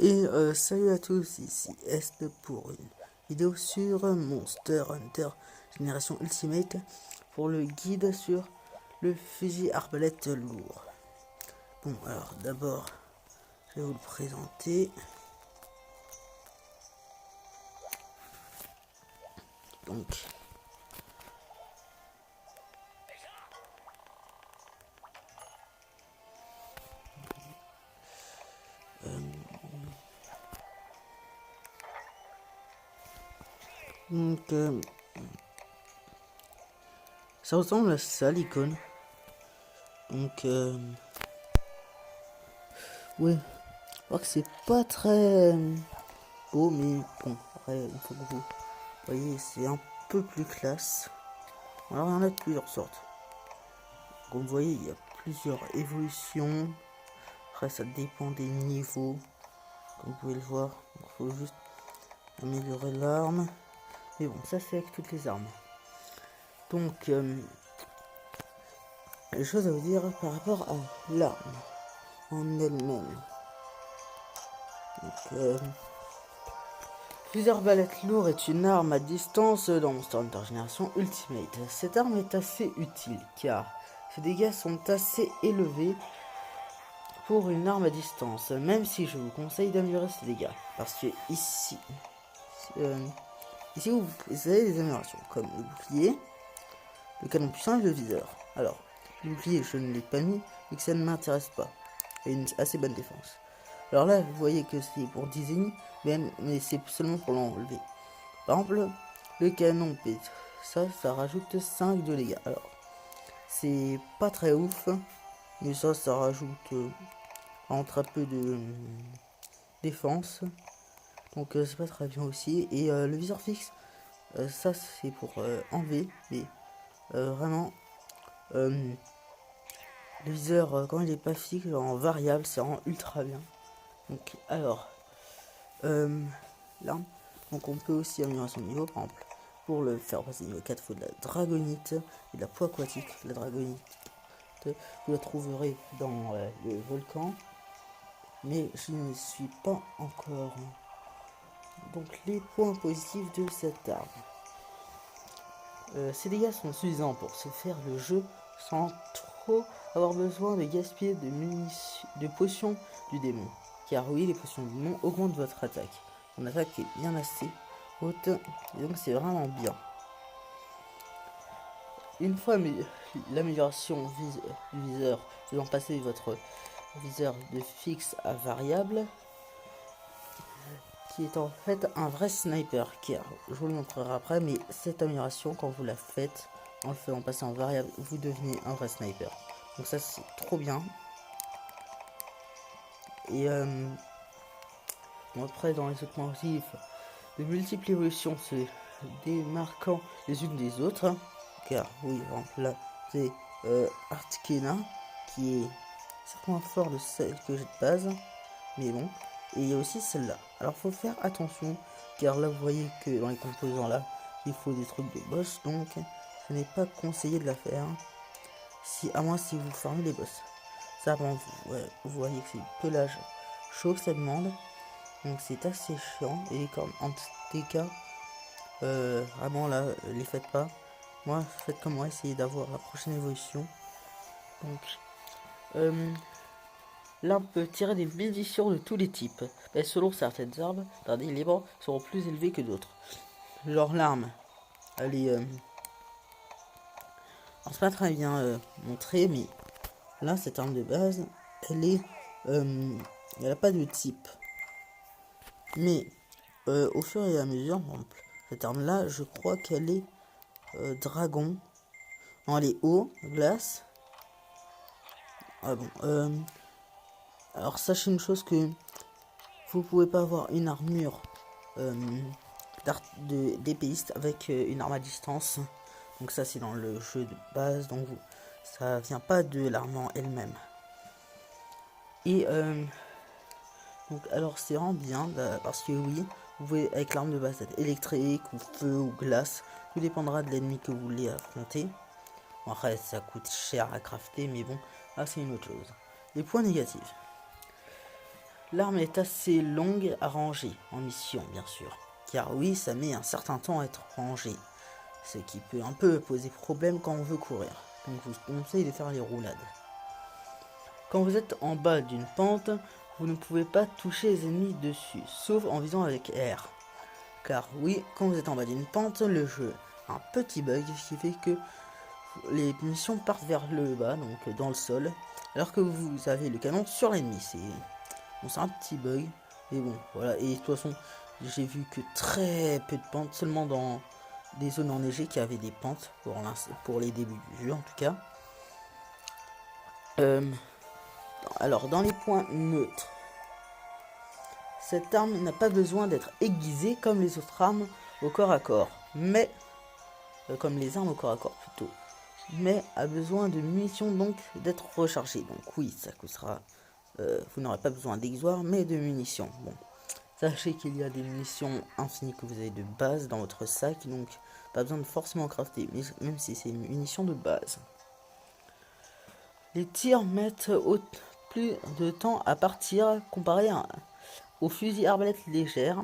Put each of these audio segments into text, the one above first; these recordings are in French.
Et salut à tous, ici Est pour une vidéo sur Monster Hunter Génération Ultimate pour le guide sur le fusil arbalète lourd. Bon, alors d'abord, je vais vous le présenter. Donc, ça ressemble à ça l'icône. Donc, ouais, je crois que c'est pas très beau, mais bon, après, il faut que vous voyez, c'est un peu plus classe. Alors, il y en a de plusieurs sortes. Comme vous voyez, il y a plusieurs évolutions. Après, ça dépend des niveaux. Comme vous pouvez le voir, il faut juste améliorer l'arme. Mais bon, ça c'est avec toutes les armes. Donc, les choses à vous dire par rapport à l'arme en elle-même. Donc, fusil arbalète lourd est une arme à distance dans Monster Hunter Génération Ultimate. Cette arme est assez utile car ses dégâts sont assez élevés pour une arme à distance, même si je vous conseille d'améliorer ses dégâts. Parce que ici vous avez des améliorations comme le bouclier, le canon puissant et le viseur. Alors, le bouclier, je ne l'ai pas mis, mais que ça ne m'intéresse pas. Il a une assez bonne défense. Alors là, vous voyez que c'est pour 10 ennemis, mais c'est seulement pour l'enlever. Par exemple, le canon pète. Ça rajoute 5 de dégâts. Alors, c'est pas très ouf, mais ça rajoute très peu de défense. Donc, c'est pas très bien aussi. Et le viseur fixe, ça c'est pour enlever, mais vraiment, le viseur, quand il est pas fixe, en variable, ça rend ultra bien. Donc, alors, l'arme, donc on peut aussi améliorer son niveau, par exemple, pour le faire passer niveau 4, il faut de la dragonite et de la peau aquatique. La dragonite, vous la trouverez dans le volcan, mais je ne suis pas encore. Donc, les points positifs de cette arme. Ces dégâts sont suffisants pour se faire le jeu sans trop avoir besoin de gaspiller de potions du démon. Car oui, les potions du démon augmentent votre attaque. Mon attaque est bien assez haute, et donc c'est vraiment bien. Une fois l'amélioration du viseur, faisant passer votre viseur de fixe à variable, qui est en fait un vrai sniper, car je vous le montrerai après, mais cette amélioration, quand vous la faites, en le faisant passer en variable, vous devenez un vrai sniper. Donc ça c'est trop bien. Et bon, après dans les autres motifs, de multiples évolutions se démarquant les unes des autres, car oui, par exemple là c'est Artkena, qui est certainement fort de celle que j'ai de base, mais bon. Et il y a aussi celle-là. Alors faut faire attention, car là vous voyez que dans les composants là, il faut des trucs de boss, donc ce n'est pas conseillé de la faire. À moins si vous farmez les boss. Ça, bon, vous voyez que c'est du pelage chaud que ça demande. Donc c'est assez chiant. Et comme en TK, vraiment là, les faites pas. Moi, faites comme moi, essayez d'avoir la prochaine évolution. Donc, l'arme peut tirer des munitions de tous les types, mais selon certaines armes, tandis les libres seront plus élevés que d'autres. Genre l'arme, elle est... alors c'est pas très bien montré, mais là, cette arme de base, elle est... elle n'a pas de type. Mais au fur et à mesure, par exemple, cette arme-là, je crois qu'elle est dragon. Non, elle est eau, glace. Ah bon, alors sachez une chose que vous pouvez pas avoir une armure d'épéiste avec une arme à distance. Donc ça c'est dans le jeu de base, donc ça vient pas de l'arme en elle-même. Et donc alors c'est vraiment bien parce que oui, vous pouvez avec l'arme de base être électrique ou feu ou glace, tout dépendra de l'ennemi que vous voulez affronter. Bon, après ça coûte cher à crafter, mais bon, là c'est une autre chose. Les points négatifs. L'arme est assez longue à ranger, en mission bien sûr. Car oui, ça met un certain temps à être rangé. Ce qui peut un peu poser problème quand on veut courir. Donc je vous conseille de faire les roulades. Quand vous êtes en bas d'une pente, vous ne pouvez pas toucher les ennemis dessus, sauf en visant avec R. Car oui, quand vous êtes en bas d'une pente, le jeu a un petit bug qui fait que les munitions partent vers le bas, donc dans le sol, alors que vous avez le canon sur l'ennemi. C'est un petit bug, mais bon, voilà. Et de toute façon, j'ai vu que très peu de pentes, seulement dans des zones enneigées qui avaient des pentes, pour les débuts du jeu en tout cas. Alors, dans les points neutres, cette arme n'a pas besoin d'être aiguisée comme les autres armes au corps à corps, mais comme les armes au corps à corps plutôt, mais a besoin de munitions, donc d'être rechargée. Donc oui, ça coûtera, vous n'aurez pas besoin d'exoire, mais de munitions. Bon, sachez qu'il y a des munitions infinies que vous avez de base dans votre sac, donc pas besoin de forcément crafter, même si c'est une munition de base. Les tirs mettent plus de temps à partir comparé au fusil arbalète légère,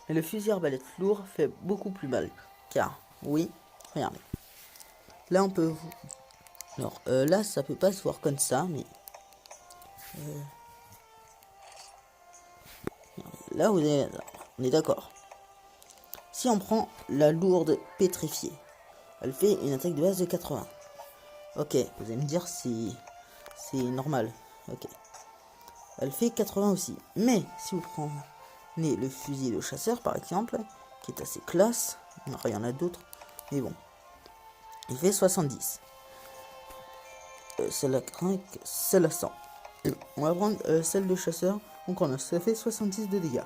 mais le fusil arbalète lourd fait beaucoup plus mal. Car, oui, regardez. Là, on peut... Alors, là, ça peut pas se voir comme ça, mais... Là, on est d'accord. Si on prend la lourde pétrifiée, elle fait une attaque de base de 80. Ok, vous allez me dire si c'est normal. Ok. Elle fait 80 aussi. Mais si vous prenez le fusil de chasseur par exemple, qui est assez classe, alors, il y en a d'autres, mais bon, il fait 70. Celle-là 5, celle-là 100. On va prendre celle de chasseur, donc ça fait 70 de dégâts.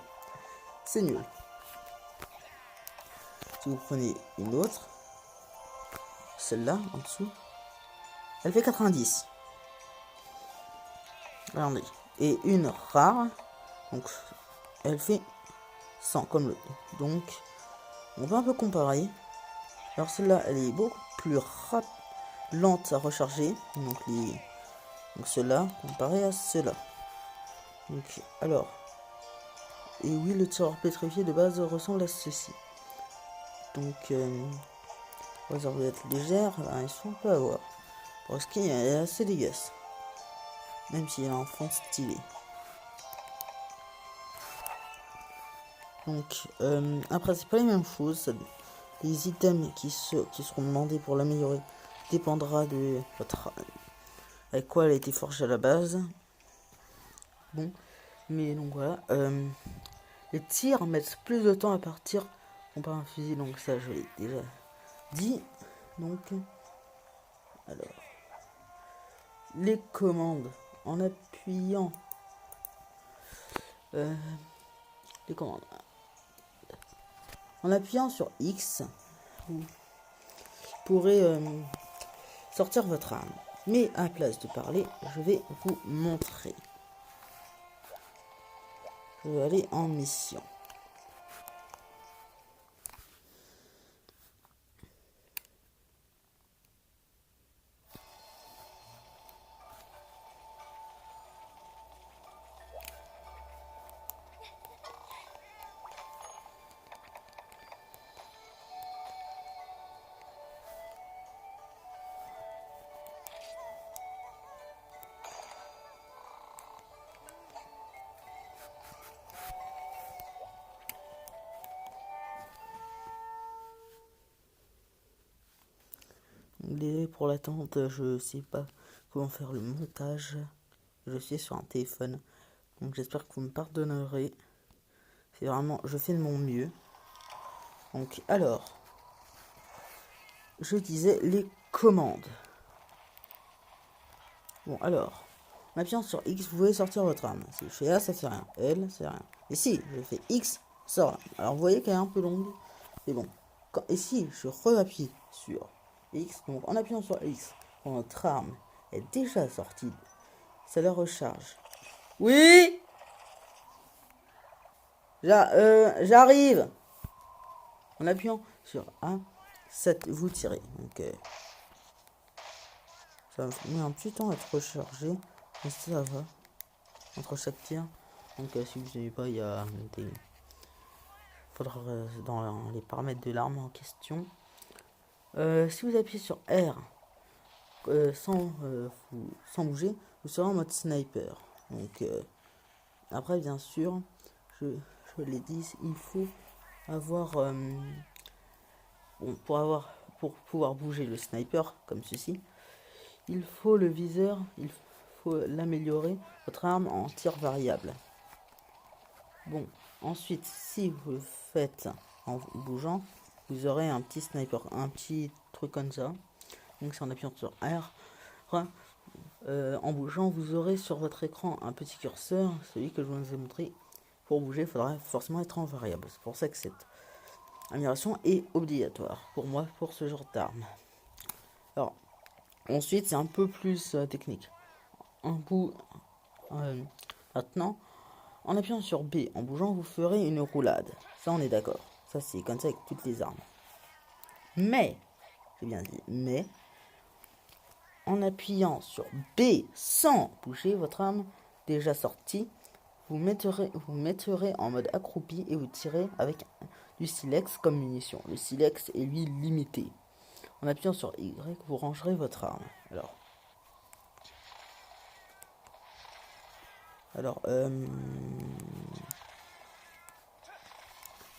C'est nul. Si vous prenez une autre, celle-là en dessous, elle fait 90. Regardez. Et une rare, donc elle fait 100 comme l'autre. Donc on va un peu comparer. Alors celle-là, elle est beaucoup plus lente à recharger. Donc cela comparé à cela. Donc alors. Et oui, le tireur pétrifié de base ressemble à ceci. Donc les arbalètes légères, là, ils sont un peu à voir. Parce qu'il est assez dégueulasse. Même s'il a un fond stylé. Donc après c'est pas les mêmes choses. Les items qui seront demandés pour l'améliorer dépendra de votre avec quoi elle a été forgée à la base. Bon, mais donc voilà. Les tirs mettent plus de temps à partir comparé à un fusil, donc ça je l'ai déjà dit. Donc alors les commandes en appuyant les commandes en appuyant sur X, vous pourrez sortir votre arme. Mais à la place de parler, je vais vous montrer. Je vais aller en mission. Désolé pour l'attente, je sais pas comment faire le montage. Je suis sur un téléphone, donc j'espère que vous me pardonnerez. C'est vraiment, je fais de mon mieux. Donc alors, je disais les commandes. Bon alors, en appuyant sur X, vous pouvez sortir votre arme. Si je fais A, ça fait rien. L, c'est rien. Et si je fais X, sort. Alors vous voyez qu'elle est un peu longue. Mais bon, et si je re-appuie sur X, donc en appuyant sur X, quand notre arme est déjà sortie, ça la recharge. Oui, j'arrive. En appuyant sur A, vous tirez. Donc ça met un petit temps à être rechargé, mais ça va. Entre chaque tir, Donc si vous n'avez pas, il y a des... faudra dans les paramètres de l'arme en question. Si vous appuyez sur R sans bouger, vous serez en mode sniper. Donc après bien sûr, je l'ai dit, il faut avoir bon, pour pouvoir bouger le sniper comme ceci, il faut le viseur, il faut l'améliorer, votre arme en tir variable. Bon, ensuite si vous le faites en bougeant, vous aurez un petit sniper, un petit truc comme ça. Donc c'est en appuyant sur R. En bougeant, vous aurez sur votre écran un petit curseur, celui que je vous ai montré. Pour bouger, il faudra forcément être en variable. C'est pour ça que cette amélioration est obligatoire pour moi pour ce genre d'arme. Alors, ensuite, c'est un peu plus technique. Maintenant, en appuyant sur B, en bougeant, vous ferez une roulade. Ça, on est d'accord. Ça, c'est comme ça avec toutes les armes. Mais, j'ai bien dit, mais, en appuyant sur B sans bouger votre arme déjà sortie, vous mettrez en mode accroupi et vous tirez avec du silex comme munition. Le silex est lui limité. En appuyant sur Y, vous rangerez votre arme. Alors,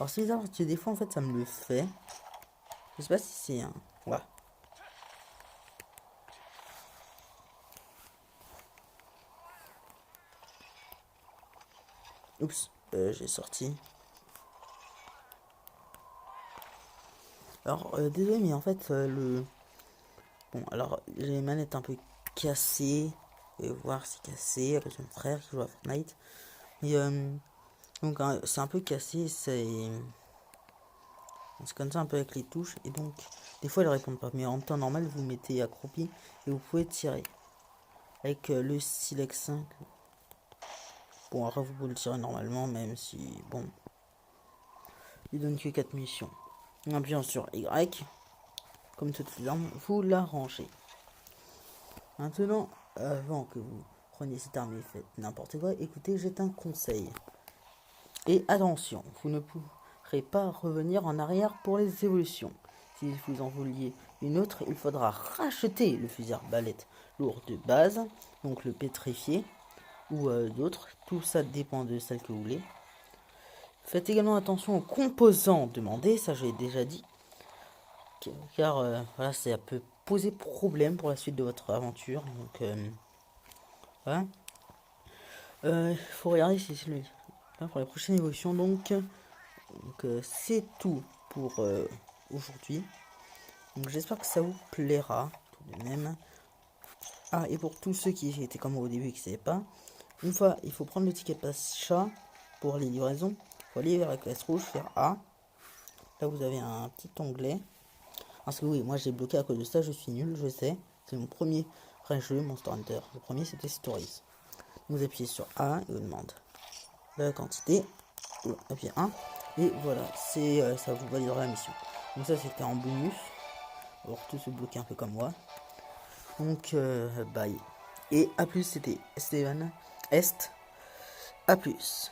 c'est bizarre parce que des fois en fait ça me le fait. Je sais pas si c'est un... Ouais. Oups, j'ai sorti. Alors, désolé, mais en fait, bon, alors, j'ai les manettes un peu cassées. Vous pouvez voir, c'est cassé avec mon frère qui joue à Fortnite. Mais, donc, c'est un peu cassé, c'est comme ça un peu avec les touches. Et donc, des fois, elles répondent pas. Mais en temps normal, vous mettez accroupi et vous pouvez tirer. Avec le Silex 5. Bon, après, vous pouvez le tirer normalement, même si, bon, il donne que 4 missions. En appuyant sur Y, comme toutes les armes, vous la rangez. Maintenant, avant que vous preniez cette arme et faites n'importe quoi, écoutez, j'ai un conseil. Et attention, vous ne pourrez pas revenir en arrière pour les évolutions. Si vous en vouliez une autre, il faudra racheter le fusil arbalète lourd de base, donc le pétrifié, ou d'autres. Tout ça dépend de celle que vous voulez. Faites également attention aux composants demandés, ça j'ai déjà dit. Car voilà, ça peut poser problème pour la suite de votre aventure. Donc voilà. Il faut regarder si c'est pour les prochaines évolutions. Donc c'est tout pour aujourd'hui. Donc j'espère que ça vous plaira tout de même. Ah, et pour tous ceux qui étaient comme moi au début et qui ne savaient pas, une fois il faut prendre le ticket d'achat pour les livraisons. Il faut aller vers la classe rouge, faire A. Là vous avez un petit onglet. Parce que oui, moi j'ai bloqué à cause de ça, je suis nul, je sais. C'est mon premier vrai jeu, Monster Hunter. Le premier c'était Stories. Vous appuyez sur A et vous demande la quantité. Vous appuyez 1. Et voilà, c'est ça vous validera la mission. Donc ça c'était en bonus. Alors tout se bloquer un peu comme moi. Donc bye. Et à plus, c'était Steven Est. À plus.